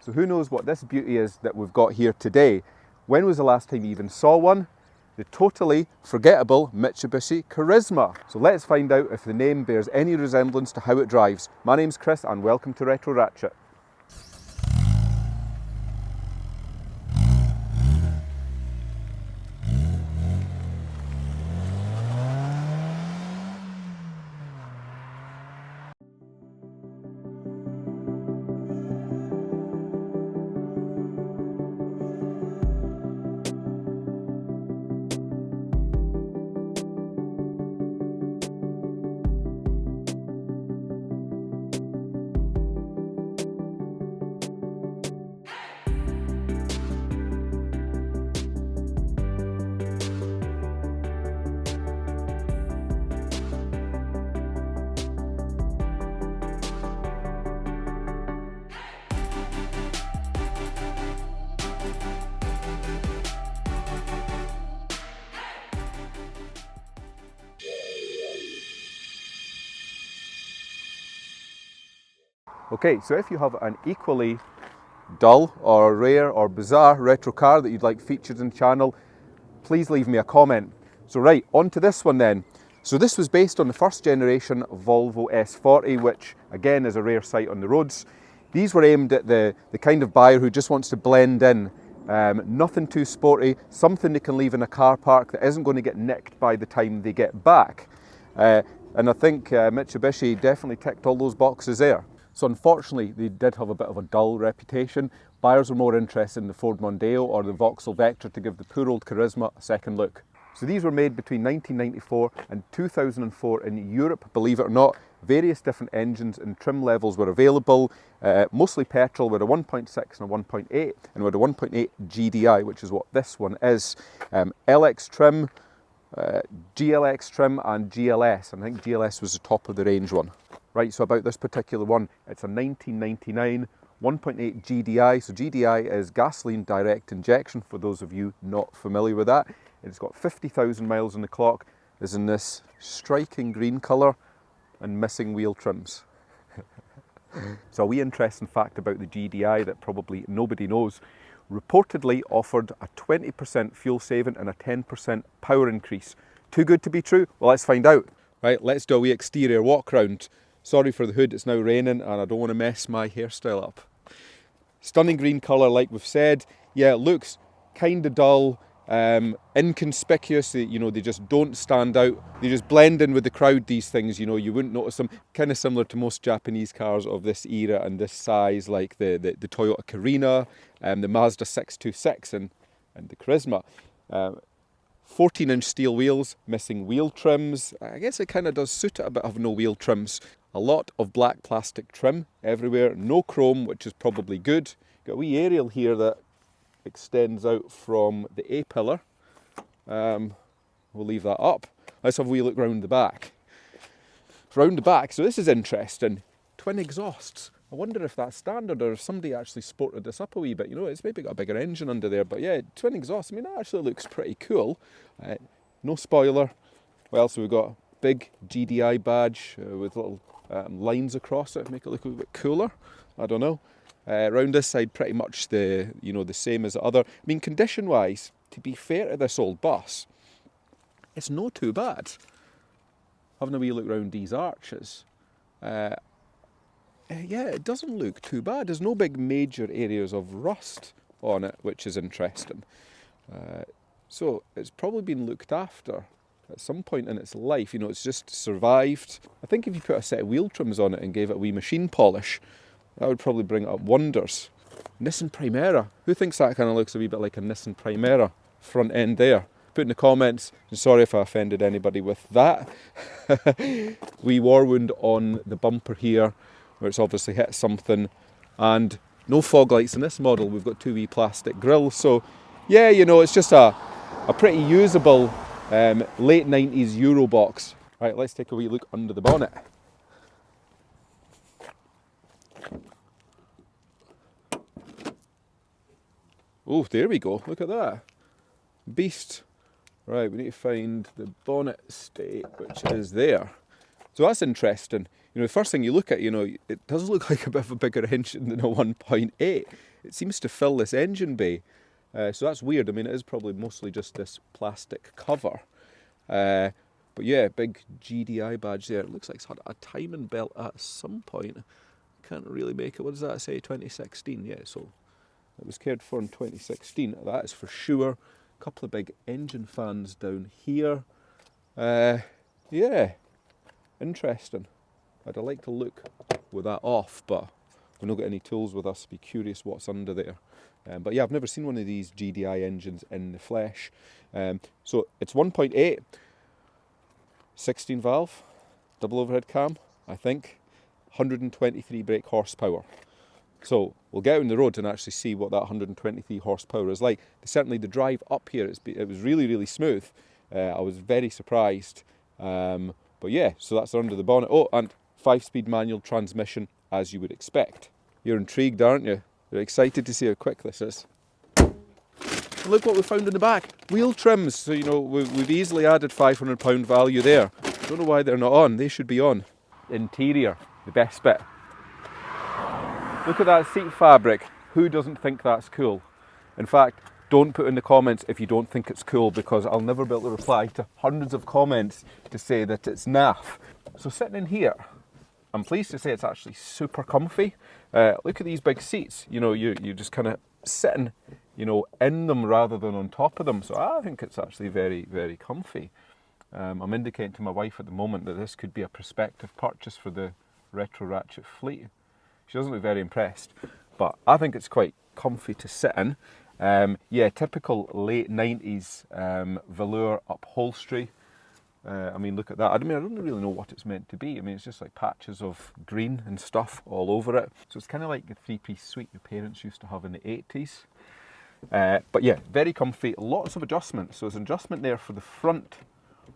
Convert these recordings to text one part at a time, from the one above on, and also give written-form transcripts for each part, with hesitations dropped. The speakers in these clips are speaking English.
So who knows what this beauty is that we've got here today. When was the last time you even saw one? The totally forgettable Mitsubishi Carisma. So let's find out if the name bears any resemblance to how it drives. My name's Chris and welcome to Retro Ratchet. Okay, so if you have an equally dull or rare or bizarre retro car that you'd like featured in the channel, please leave me a comment. So right, on to this one then. So this was based on the first generation Volvo S40, which again is a rare sight on the roads. These were aimed at the kind of buyer who just wants to blend in. Nothing too sporty, something they can leave in a car park that isn't going to get nicked by the time they get back. And I think Mitsubishi definitely ticked all those boxes there. So unfortunately, they did have a bit of a dull reputation. Buyers were more interested in the Ford Mondeo or the Vauxhall Vectra to give the poor old Carisma a second look. So these were made between 1994 and 2004 in Europe, believe it or not. Various different engines and trim levels were available, mostly petrol with a 1.6 and a 1.8, and with a 1.8 GDi, which is what this one is. LX trim, GLX trim and GLS, and I think GLS was the top of the range one. Right, so about this particular one, it's a 1999 1.8 GDi. So GDi is gasoline direct injection, for those of you not familiar with that. It's got 50,000 miles on the clock, is in this striking green colour and missing wheel trims. So a wee interesting fact about the GDi that probably nobody knows. Reportedly offered a 20% fuel saving and a 10% power increase. Too good to be true? Well, let's find out. Right, let's do a wee exterior walk round. Sorry for the hood, it's now raining and I don't want to mess my hairstyle up. Stunning green colour, like we've said. Yeah, it looks kind of dull, inconspicuous. You know, they just don't stand out. They just blend in with the crowd, these things, you know, you wouldn't notice them. Kind of similar to most Japanese cars of this era and this size, like the Toyota Carina, the Mazda 626 and the Carisma. 14-inch steel wheels, missing wheel trims. I guess it kind of does suit it a bit of no wheel trims. A lot of black plastic trim everywhere, no chrome, which is probably good. Got a wee aerial here that extends out from the A-pillar. We'll leave that up. Let's have a wee look round the back. Round the back, so this is interesting. Twin exhausts. I wonder if that's standard or if somebody actually sported this up a wee bit. You know, it's maybe got a bigger engine under there, but yeah, twin exhaust. I mean, that actually looks pretty cool. No spoiler. What else have we got? Big GDi badge with little lines across it, make it look a little bit cooler. I don't know. Around this side, pretty much the same as the other. I mean, condition-wise, to be fair to this old bus, it's not too bad. Having a wee look round these arches. Yeah, it doesn't look too bad. There's no big major areas of rust on it, which is interesting. So it's probably been looked after at some point in its life. You know, it's just survived. I think if you put a set of wheel trims on it and gave it a wee machine polish, that would probably bring it up wonders. Nissan Primera. Who thinks that kind of looks a wee bit like a Nissan Primera front end there? Put in the comments. And sorry if I offended anybody with that. Wee war wound on the bumper here, where it's obviously hit something, and no fog lights in this model. We've got two wee plastic grills, so yeah, you know, it's just a pretty usable late 90s Eurobox. Right, let's take a wee look under the bonnet. Oh, there we go, look at that. Beast. Right, we need to find the bonnet state, which is there. So that's interesting. You know, the first thing you look at, you know, it does look like a bit of a bigger engine than a 1.8. it seems to fill this engine bay. So that's weird. I mean, it is probably mostly just this plastic cover. But yeah, big GDi badge there. It looks like it's had a timing belt at some point. Can't really make it. What does that say? 2016. Yeah, so it was cared for in 2016. That is for sure. A couple of big engine fans down here. Yeah, interesting. I'd like to look with that off, but we've not got any tools with us. Be curious what's under there. But yeah, I've never seen one of these GDi engines in the flesh. So it's 1.8, 16 valve, double overhead cam, I think, 123 brake horsepower. So we'll get out on the road and actually see what that 123 horsepower is like. Certainly the drive up here, it was really, really smooth. I was very surprised. But yeah, so that's under the bonnet. Oh, and 5-speed manual transmission, as you would expect. You're intrigued, aren't you? You're excited to see how quick this is. Look what we found in the back. Wheel trims. So, you know, we've easily added £500 value there. Don't know why they're not on. They should be on. Interior, the best bit. Look at that seat fabric. Who doesn't think that's cool? In fact, don't put in the comments if you don't think it's cool, because I'll never be able to reply to hundreds of comments to say that it's naff. So sitting in here, I'm pleased to say it's actually super comfy. Look at these big seats. You know, you're just kind of sitting, you know, in them rather than on top of them. So I think it's actually very, very comfy. I'm indicating to my wife at the moment that this could be a prospective purchase for the retro ratchet fleet. She doesn't look very impressed, but I think it's quite comfy to sit in. Yeah, typical late 90s velour upholstery. I mean, look at that. I mean, I don't really know what it's meant to be. I mean, it's just like patches of green and stuff all over it. So it's kind of like the three-piece suite your parents used to have in the 80s. But yeah, very comfy. Lots of adjustments. So there's an adjustment there for the front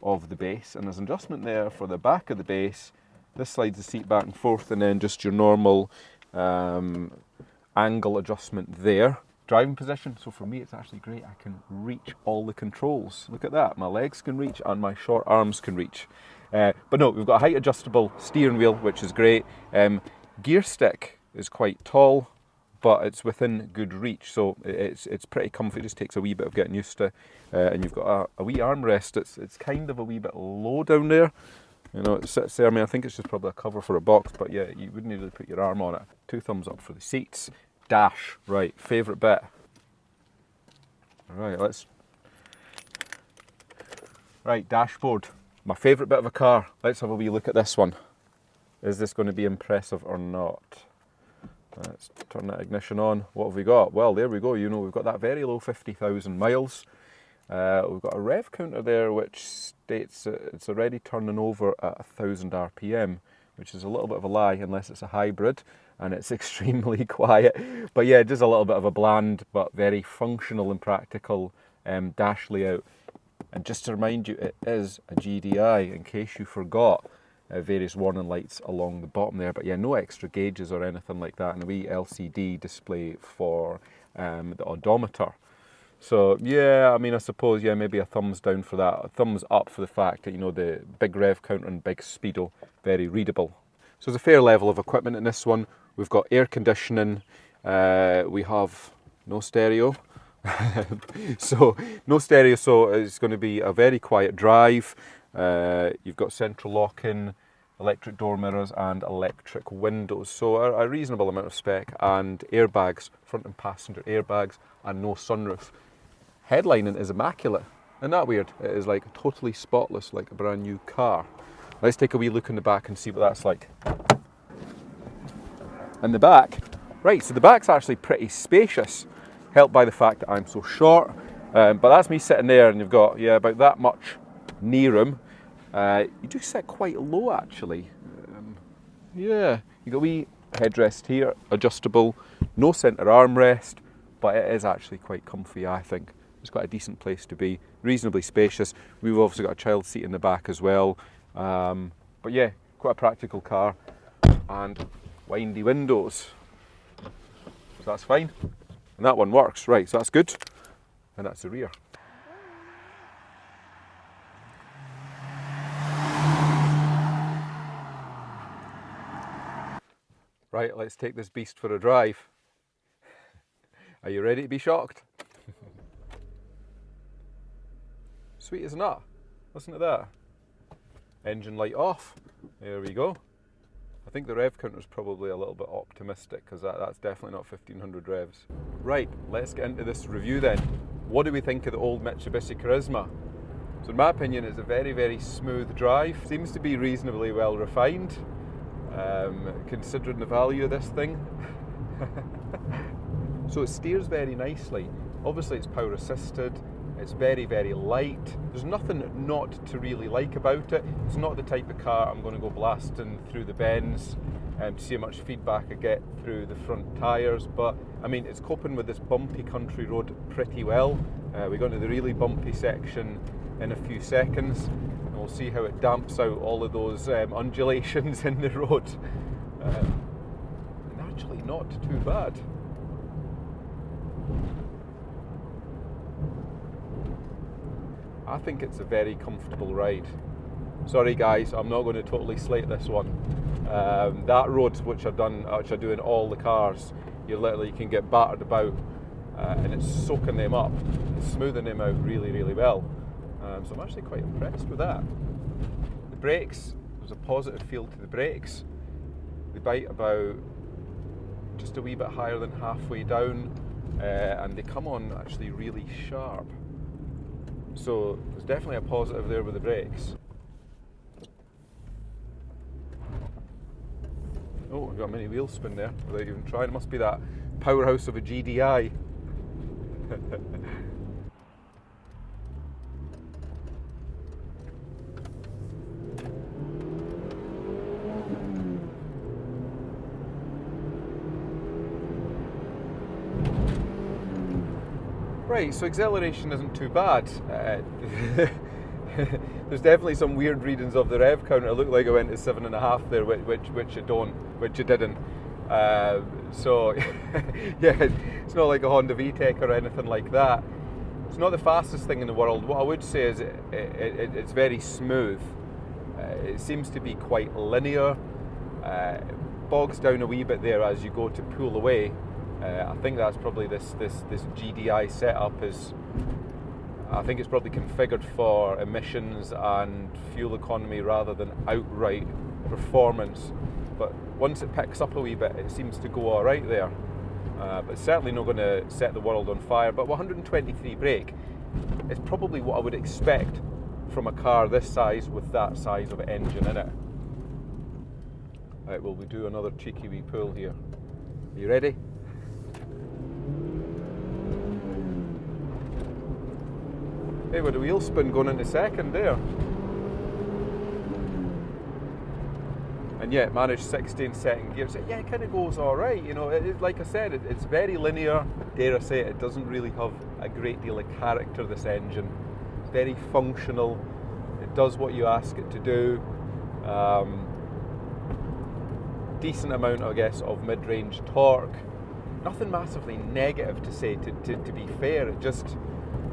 of the base, and there's an adjustment there for the back of the base. This slides the seat back and forth, and then just your normal angle adjustment there. Driving position, so for me it's actually great. I can reach all the controls. Look at that, my legs can reach and my short arms can reach. But no, we've got a height adjustable steering wheel, which is great. Gear stick is quite tall, but it's within good reach, so it's pretty comfy. It just takes a wee bit of getting used to. And you've got a wee armrest. It's kind of a wee bit low down there. You know, it sits there. I mean, I think it's just probably a cover for a box, but yeah, you wouldn't really put your arm on it. 2 thumbs up for the seats. Dash, right, favourite bit. Right, dashboard. My favourite bit of a car. Let's have a wee look at this one. Is this going to be impressive or not? Let's turn that ignition on. What have we got? Well, there we go. You know, we've got that very low 50,000 miles. We've got a rev counter there which states it's already turning over at 1,000 RPM, which is a little bit of a lie unless it's a hybrid, and it's extremely quiet. But yeah, just a little bit of a bland but very functional and practical dash layout. And just to remind you, it is a GDi, in case you forgot. Various warning lights along the bottom there, but yeah, no extra gauges or anything like that, and a wee LCD display for the odometer. So yeah, I mean, I suppose, yeah, maybe a thumbs down for that, a thumbs up for the fact that, you know, the big rev counter and big speedo, very readable. So there's a fair level of equipment in this one. We've got air conditioning, we have no stereo. So no stereo, so it's going to be a very quiet drive. You've got central lock-in, electric door mirrors and electric windows, so a reasonable amount of spec, and airbags, front and passenger airbags, and no sunroof. Headlining is immaculate. Isn't that weird? It is like totally spotless, like a brand new car. Let's take a wee look in the back and see what that's like. In the back, right, so the back's actually pretty spacious, helped by the fact that I'm so short, but that's me sitting there, and you've got, yeah, about that much knee room. You do sit quite low actually. Yeah, you've got a wee headrest here, adjustable, no centre armrest, but it is actually quite comfy, I think. It's quite a decent place to be, reasonably spacious. We've obviously got a child seat in the back as well. But yeah, quite a practical car, and windy windows. So that's fine. And that one works, right, so that's good. And that's the rear. Right, let's take this beast for a drive. Are you ready to be shocked? Sweet as nut. Listen to that. Engine light off. There we go. I think the rev counter is probably a little bit optimistic because that's definitely not 1500 revs. Right, let's get into this review then. What do we think of the old Mitsubishi Carisma? So in my opinion, it's a very, very smooth drive. Seems to be reasonably well refined, considering the value of this thing. So it steers very nicely. Obviously it's power assisted. It's very, very light. There's nothing not to really like about it. It's not the type of car I'm going to go blasting through the bends to see how much feedback I get through the front tyres. But I mean, it's coping with this bumpy country road pretty well. We go into the really bumpy section in a few seconds, and we'll see how it damps out all of those undulations in the road. And actually, not too bad. I think it's a very comfortable ride. Sorry guys, I'm not going to totally slate this one. That road, which I do in all the cars, you can get battered about and it's soaking them up. It's smoothing them out really, really well. So I'm actually quite impressed with that. The brakes, there's a positive feel to the brakes. They bite about just a wee bit higher than halfway down and they come on actually really sharp. So there's definitely a positive there with the brakes. Oh, we've got a mini wheel spin there without even trying. It must be that powerhouse of a GDi. Right, so acceleration isn't too bad. There's definitely some weird readings of the rev counter. It looked like I went to 7.5 there, which it didn't. So yeah, it's not like a Honda VTEC or anything like that. It's not the fastest thing in the world. What I would say is it's very smooth. It seems to be quite linear. Bogs down a wee bit there as you go to pull away. I think that's probably this GDi setup is. I think it's probably configured for emissions and fuel economy rather than outright performance. But once it picks up a wee bit, it seems to go all right there. But it's certainly not going to set the world on fire. But 123 brake is probably what I would expect from a car this size with that size of engine in it. Right, well, we do another cheeky wee pull here. Are you ready? Hey, with a wheel spin going into second there. And yeah, it managed 16 second gear. So yeah, it kind of goes all right. You know, like I said, it's very linear. Dare I say it doesn't really have a great deal of character, this engine. It's very functional. It does what you ask it to do. Decent amount, I guess, of mid-range torque. Nothing massively negative to say, to be fair. It just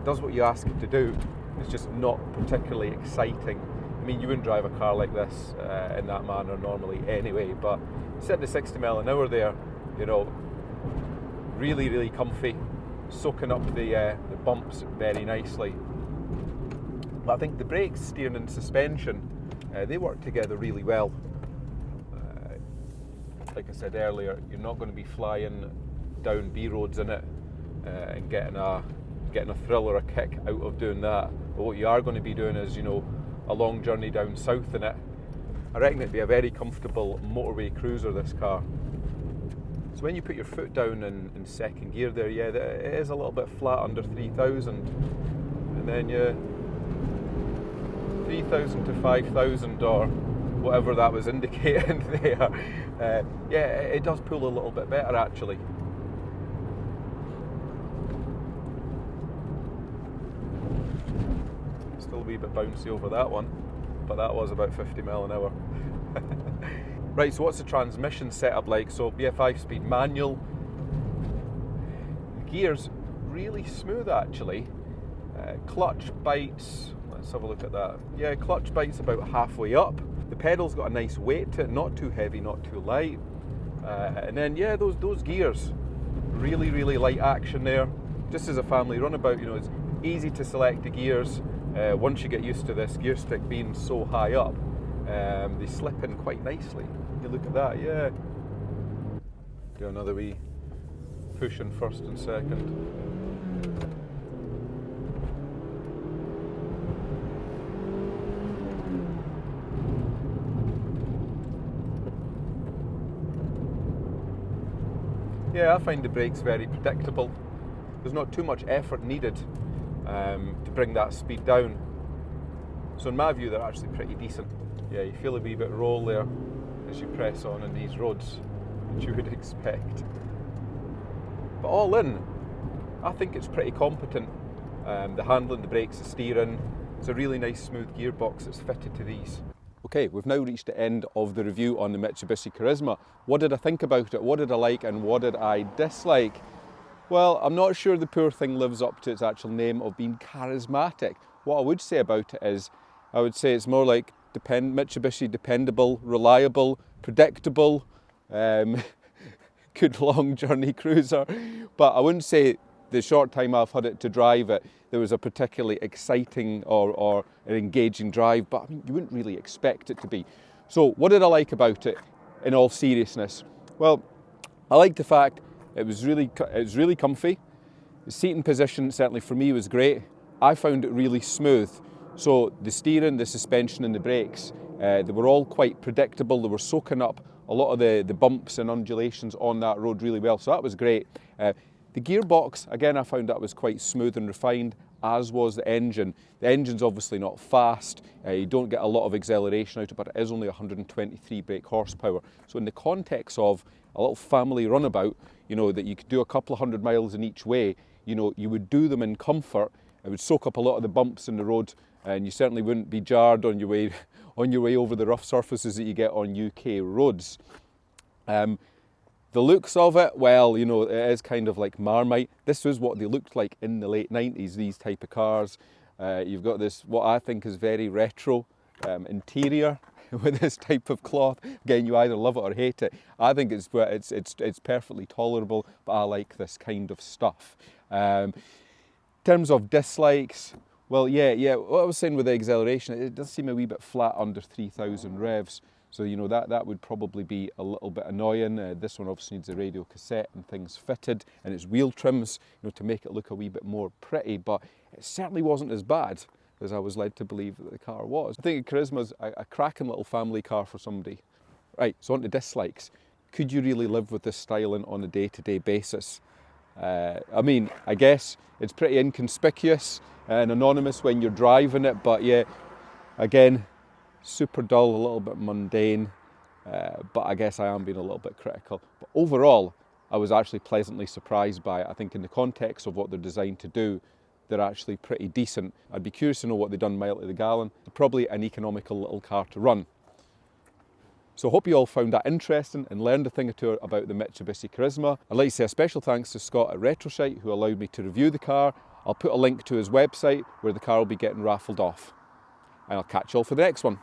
does what you ask it to do. It's just not particularly exciting. I mean, you wouldn't drive a car like this in that manner normally anyway, but sitting at 60 mile an hour there, you know, really, really comfy, soaking up the bumps very nicely. But I think the brakes, steering and suspension, they work together really well. Like I said earlier, you're not going to be flying down B roads in it and getting a thrill or a kick out of doing that. But what you are going to be doing is, you know, a long journey down south in it. I reckon it'd be a very comfortable motorway cruiser, this car. So when you put your foot down in second gear there, yeah, it is a little bit flat under 3,000. And then you 3,000 to 5,000 or whatever that was indicating there. Yeah, it does pull a little bit better actually. Still a wee bit bouncy over that one, but that was about 50 mile an hour. Right, so what's the transmission setup like? So yeah, 5-speed manual. The gears really smooth actually. Clutch bites, let's have a look at that. Yeah, clutch bites about halfway up. The pedal's got a nice weight to it, not too heavy, not too light. And then yeah, those gears, Really light action there. Just as a family runabout, you know, it's easy to select the gears. Once you get used to this gear stick being so high up, they slip in quite nicely. You look at that, yeah. Do another wee push in first and second. Yeah, I find the brakes very predictable. There's not too much effort needed to bring that speed down. So in my view, they're actually pretty decent. Yeah, you feel a wee bit roll there as you press on in these roads, which you would expect. But all in, I think it's pretty competent. The handling, the brakes, the steering. It's a really nice smooth gearbox that's fitted to these. Okay, we've now reached the end of the review on the Mitsubishi Carisma. What did I think about it? What did I like and what did I dislike? Well, I'm not sure the poor thing lives up to its actual name of being charismatic. What I would say about it is, I would say it's more like Mitsubishi dependable, reliable, predictable, good long journey cruiser. But I wouldn't say the short time I've had it to drive it, there was a particularly exciting or an engaging drive, but I mean, you wouldn't really expect it to be. So what did I like about it in all seriousness? Well, I liked the fact it was really comfy. The seating position, certainly for me, was great. I found it really smooth. So the steering, the suspension and the brakes, they were all quite predictable. They were soaking up a lot of the bumps and undulations on that road really well, so that was great. The gearbox, again, I found that was quite smooth and refined, as was the engine. The engine's obviously not fast, you don't get a lot of acceleration out of it, but it is only 123 brake horsepower. So in the context of a little family runabout, you know, that you could do a couple of 100 miles in each way, you know, you would do them in comfort. It would soak up a lot of the bumps in the road, and you certainly wouldn't be jarred on your way over the rough surfaces that you get on UK roads. The looks of it, well, you know, it is kind of like Marmite. This was what they looked like in the late 90s, these type of cars. You've got this, what I think is very retro interior with this type of cloth. Again, you either love it or hate it. I think it's perfectly tolerable, but I like this kind of stuff. In terms of dislikes, well, yeah, what I was saying with the acceleration, it does seem a wee bit flat under 3,000 revs. So, you know, that would probably be a little bit annoying. This one obviously needs a radio cassette and things fitted, and its wheel trims, you know, to make it look a wee bit more pretty, but it certainly wasn't as bad as I was led to believe that the car was. I think a Carisma's a cracking little family car for somebody. Right, so on to dislikes. Could you really live with this styling on a day-to-day basis? I mean, I guess it's pretty inconspicuous and anonymous when you're driving it, but yeah, again, super dull, a little bit mundane, but I guess I am being a little bit critical. But overall, I was actually pleasantly surprised by it. I think in the context of what they're designed to do, they're actually pretty decent. I'd be curious to know what they've done mile to the gallon. They're probably an economical little car to run. So I hope you all found that interesting and learned a thing or two about the Mitsubishi Carisma. I'd like to say a special thanks to Scott at RetroShite who allowed me to review the car. I'll put a link to his website where the car will be getting raffled off. And I'll catch you all for the next one.